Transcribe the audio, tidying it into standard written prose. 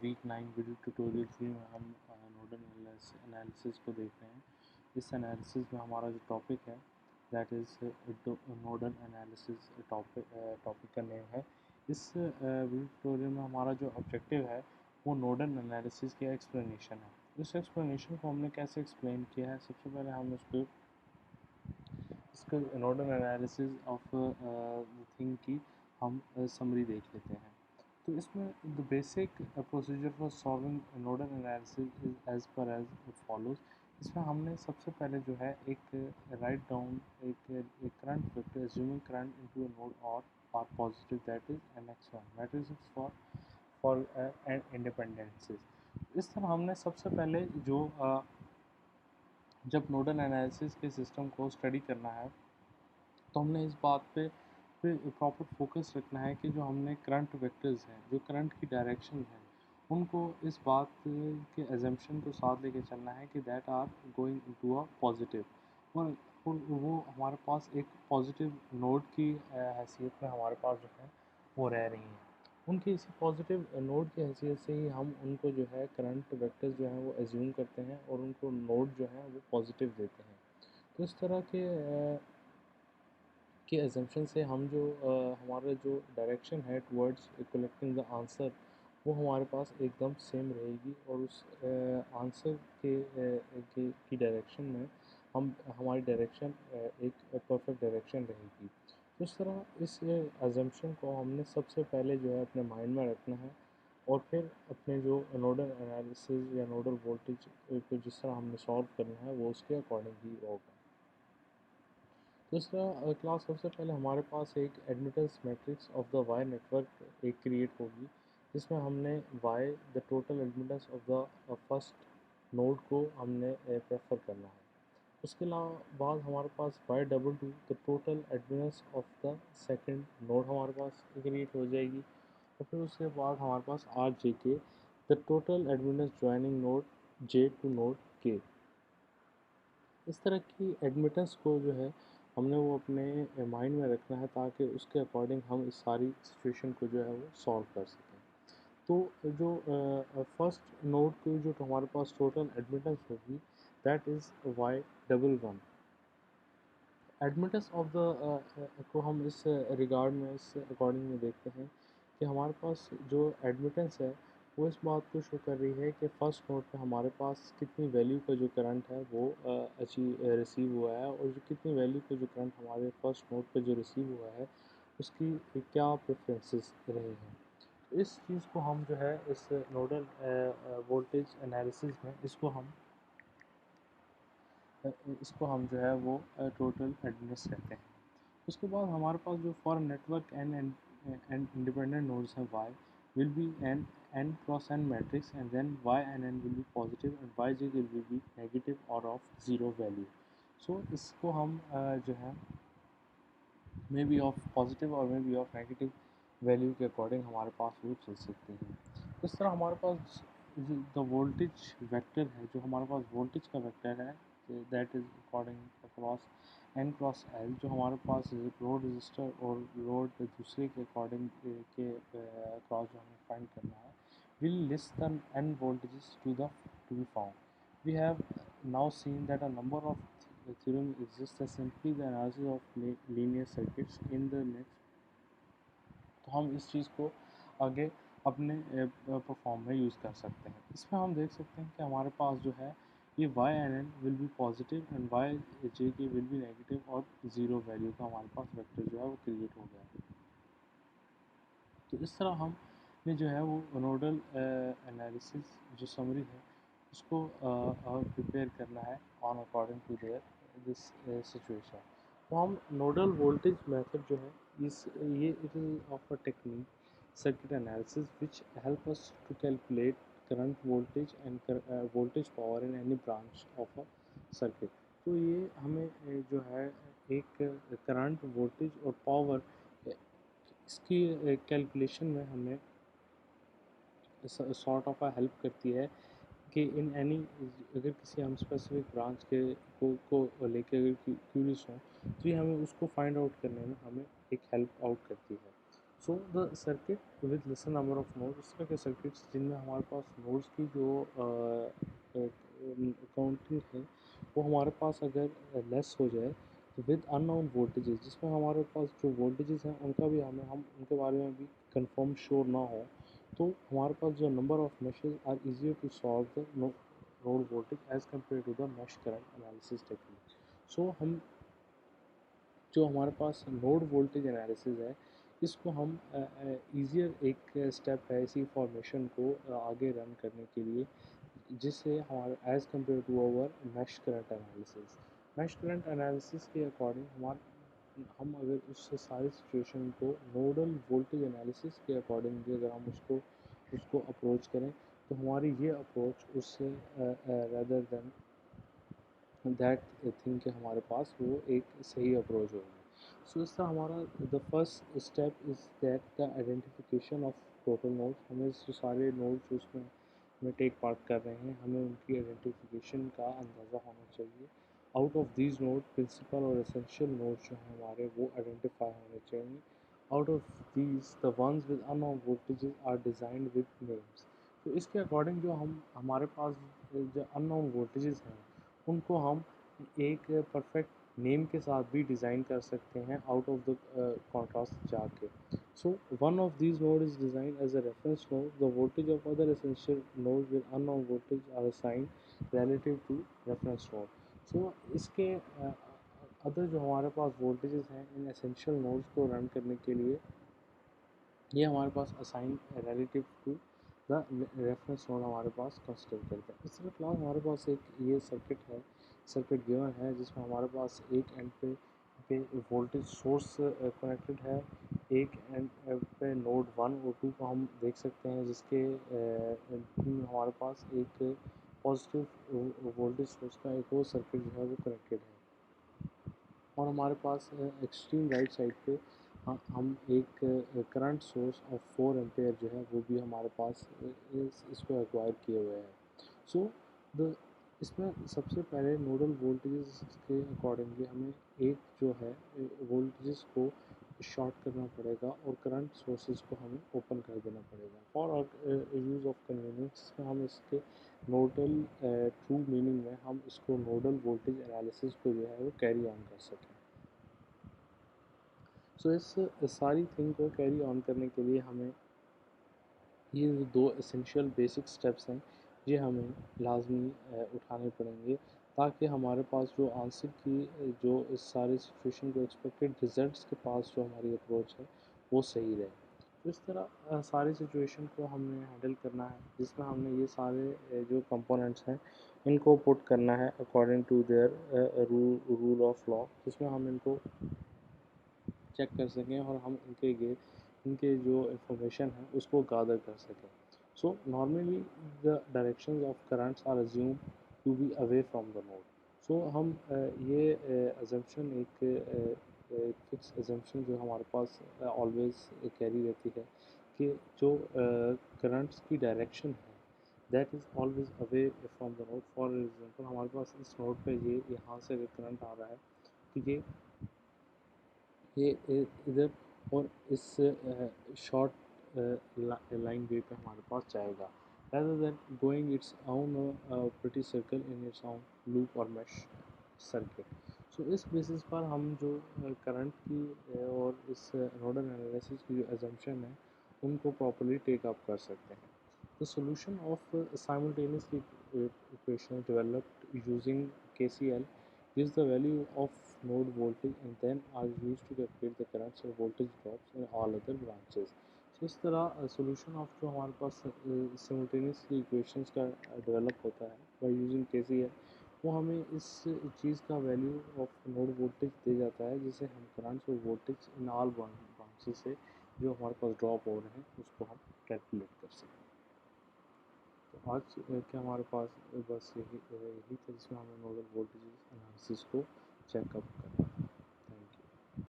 Week 9 video tutorial 3 में हम nodal analysis को देख रहे हैं। इस एनालिसिस में हमारा जो टॉपिक है that is nodal analysis topic का नेम है। इस वीडियो ट्यूटोरियल में हमारा जो ऑब्जेक्टिव है वो नोडल एनालिसिस की एक्सप्लेनेशन है। इस एक्सप्लेनेशन को हमने कैसे एक्सप्लेन किया है, सबसे पहले हम इसका nodal analysis of the thing की हम समरी देख लेते हैं। तो इसमें the basic procedure for solving nodal analysis is as per as follows. इसमें हमने सबसे पहले जो है एक राइट डाउन एक current vector assuming current into a node और are positive that is nx1 that is for independences. इस तरह हमने सबसे पहले जो जब नोडल एनालिसिस के सिस्टम को स्टडी करना है तो हमने इस बात पे प्रॉपर फोकस रखना है कि जो हमने करंट वेक्टर्स हैं, जो करंट की डायरेक्शन है, उनको इस बात के एजम्पशन को साथ लेके चलना है कि that are going into a positive, और वो हमारे पास एक पॉजिटिव नोड की हैसियत में हमारे पास जो है वो रह रही हैं। उनकी इसी पॉजिटिव नोड की हैसियत से ही हम उनको जो है करंट वेक्टर्स जो हैं वो एज्यूम करते हैं और उनको नोड जो है वो पॉजिटिव देते हैं। तो इस तरह के एजम्पशन से हम जो हमारा जो डायरेक्शन है टुवर्ड्स कलेक्टिंग द आंसर वो हमारे पास एकदम सेम रहेगी, और उस आंसर की डायरेक्शन में हमारी डायरेक्शन एक परफेक्ट डायरेक्शन रहेगी। तो इस तरह इस एजम्पशन को हमने सबसे पहले जो है अपने माइंड में रखना है, और फिर अपने जो नोडल एनालिसिस या नोडल वोल्टेज को जिस तरह हमने सॉल्व करना है वो उसके अकॉर्डिंग ही होगा। दूसरा क्लास सबसे पहले हमारे पास एक admittance matrix of the Y network एक क्रिएट होगी, जिसमें हमने Y the total admittance of the first node को हमने प्रेफर करना है। उसके बाद हमारे पास Y double two the total admittance of the second node हमारे पास क्रिएट हो जाएगी, और फिर उसके बाद हमारे पास are J K the total admittance joining node J to node K. इस तरह की एडमिटेंस को जो है हमने वो अपने माइंड में रखना है ताकि उसके अकॉर्डिंग हम इस सारी सिचुएशन को जो है वो सॉल्व कर सकें। तो जो फर्स्ट नोड की जो हमारे पास टोटल एडमिटेंस होगी that is why double one. Admittance of the को हम इस रिगार्ड में इस अकॉर्डिंग में देखते हैं कि हमारे पास जो एडमिटेंस है वो इस बात को शो कर रही है कि फ़र्स्ट नोड पे हमारे पास कितनी वैल्यू का जो करंट है वो रिसीव हुआ है, और जो कितनी वैल्यू का जो करंट हमारे फर्स्ट नोड पे जो रिसीव हुआ है उसकी क्या प्रेफरेंसेस रहे हैं। इस चीज़ को हम जो है इस नोडल वोल्टेज एनालिसिस में इसको हम जो है वो टोटल एडमिटेंस कहते हैं। उसके बाद हमारे पास जो for network N independent nodes हैं Y will be N cross N matrix, and then Y N N will be positive and Y J will be negative और ऑफ ज़ीरो वैल्यू। सो इसको हम जो है मे बी ऑफ पॉजिटिव और may be of negative value के according हमारे पास वो चल सकती हैं। इस तरह हमारे पास द वोल्टेज वेक्टर है, जो हमारे पास वोल्टेज का वेक्टर है that is according across N cross L, जो हमारे पास लोड रजिस्टर और लोड दूसरे के अकॉर्डिंग के अक्रॉस जो हमें फाइंड करना है will list the N voltages to be found. We have now seen that a number of theorem exists that simply the analysis of linear circuits in the next। तो हम इस चीज़ को आगे अपने परफॉर्म में यूज़ कर सकते हैं। इसमें हम देख सकते हैं कि हमारे पास जो है ये Y N N will be positive and Y J K will be negative, और ज़ीरो वैल्यू का हमारे पास वेक्टर जो है वो क्रिएट हो गया। तो इस तरह हमने जो है वो नोडल एनालिसिस जो समरी है उसको प्रिपेयर करना है on according to their this situation. तो हम नोडल वोल्टेज मेथड जो है ये it is of a technique circuit analysis which help us to calculate current voltage and voltage power in any branch of a circuit. तो ये हमें जो है एक करंट वोल्टेज और पावर इसकी कैलकुलेशन में हमें सॉर्ट ऑफ हेल्प करती है कि इन एनी अगर किसी हम स्पेसिफिक ब्रांच के को लेके अगर क्यूरियस हों तो ये हमें उसको फाइंड आउट करने में हमें एक हेल्प आउट करती है। So the circuit with lesson number of node, इस तरह के सर्किट्स जिनमें हमारे पास नोड्स की जो काउंटिंग है वो हमारे पास अगर लेस हो जाए, तो विद अननोन वोल्टेजेस, जिसमें हमारे पास जो वोल्टेजेस हैं उनका भी हम उनके बारे में भी कंफर्म श्योर ना हो, तो हमारे पास जो number of meshes are easier to solve the node voltage as compare to the mesh current analysis technique. So हम जो हमारे पास नोड वोल्टेज एनालिसिस है, इसको हम ईज़ियर एक स्टेप है इसी फॉर्मेशन को आगे रन करने के लिए, जिससे हमारे as compare to our mesh current analysis. Mesh current analysis के अकॉर्डिंग हम अगर उस सारी सिचुएशन को नोडल वोल्टेज एनालिसिस के अकॉर्डिंग भी अगर हम उसको उसको अप्रोच करें, तो हमारी ये अप्रोच उससे रदर देन दैट थिंक कि हमारे पास वो एक सही अप्रोच होगी। सो इस तरह हमारा the first step is that the identification of total nodes, हमें जो सारे नोड्स उसमें हमें टेक पार्ट कर रहे हैं, हमें उनकी आइडेंटिफिकेशन का अंदाज़ा होना चाहिए। Out of these node principal और एसेंशियल नोड्स जो हैं हमारे वो आइडेंटिफाई होने चाहिए। Out of these the ones with unknown voltages are designed with names. तो इसके अकॉर्डिंग जो हम हमारे पास जो अननोन वोल्टेजेस हैं उनको हम एक परफेक्ट नेम के साथ भी डिज़ाइन कर सकते हैं आउट ऑफ द कॉन्ट्रास्ट जाके। So one of these node is design as a reference node, the voltage of other essential node with unknown voltage are assign relative to reference node. So इसके other जो हमारे पास voltages हैं इन essential nodes को run करने के लिए, ये हमारे पास assign relative to the reference node हमारे पास कंसिडर करते हैं। इस तरह क्लास हमारे पास एक ये सर्किट गिवन है जिसमें हमारे पास एक एंड पे वोल्टेज सोर्स कनेक्टेड है, एक एंड पे नोड 1 और 2 को हम देख सकते हैं, जिसके हमारे पास एक पॉजिटिव वोल्टेज सोर्स का एक और सर्किट जो है वो कनेक्टेड है। और हमारे पास एक्सट्रीम राइट साइड पे हम एक करंट सोर्स ऑफ 4 एम्पेयर जो है वो भी हमारे पास इसको एक्वायर किए हुए हैं। सो द इसमें सबसे पहले नोडल वोल्टेजेस के अकॉर्डिंगली हमें एक जो है वोल्टेजेस को शॉर्ट करना पड़ेगा और करंट सोर्सेज को हमें ओपन कर देना पड़ेगा फॉर यूज़ ऑफ कन्वीनियंस में हम इसके नोडल ट्रू मीनिंग में हम इसको नोडल वोल्टेज एनालिसिस को जो है वो कैरी ऑन कर सकें। सो इस सारी थिंग को कैरी ऑन करने के लिए हमें ये जो दो एसेंशियल बेसिक स्टेप्स हैं ये हमें लाजमी उठाने पड़ेंगे, ताकि हमारे पास जो आंसर की जो इस सारी सिचुएशन को एक्सपेक्टेड रिजल्ट्स के पास जो हमारी अप्रोच है वो सही रहे। तो इस तरह सारी सिचुएशन को हमने हैंडल करना है, जिसमें हमने ये सारे जो कंपोनेंट्स हैं इनको पुट करना है according to their rule of law, जिसमें हम इनको चेक कर सकें और हम इनके जो इंफॉर्मेशन है उसको गादर कर सकें। So normally the directions of currents are assume to be away from the node. So हम ये अजम्पशन एक फिक्स अजम्पशन जो हमारे पास ऑलवेज कैरी रहती है कि जो करंट्स की डायरेक्शन है that is always away from the node. For example हमारे पास इस नोड पे ये यहाँ से अगर करंट आ रहा है तो ये इधर और इस शॉर्ट लाइन वे पे हमारे पास जाएगा, rather than going its own pretty circle in its own loop or mesh circuit। सो इस बेसिस पर हम जो करंट की और इस नोडल एनालिसिस की जो एजम्पशन है उनको प्रॉपर्ली टेक अप कर सकते हैं। The solution of simultaneously equation developed using KCL gives the value of node voltage and then are used to calculate the currents or voltage drops in all other branches। तो इस तरह solution of जो हमारे पास simultaneously equations का develop होता है by using KCL, वो हमें इस चीज़ का वैल्यू ऑफ नोड वोल्टेज दे जाता है, जिसे हम करंट्स और वोल्टेज इन ऑल ब्रांचेस से जो हमारे पास ड्रॉप हो रहे हैं उसको हम कैलकुलेट कर सकते हैं। तो आज के हमारे पास बस यही था जिसमें हमें नोडल वोल्टेज एनालिसिस को चेकअप करना है।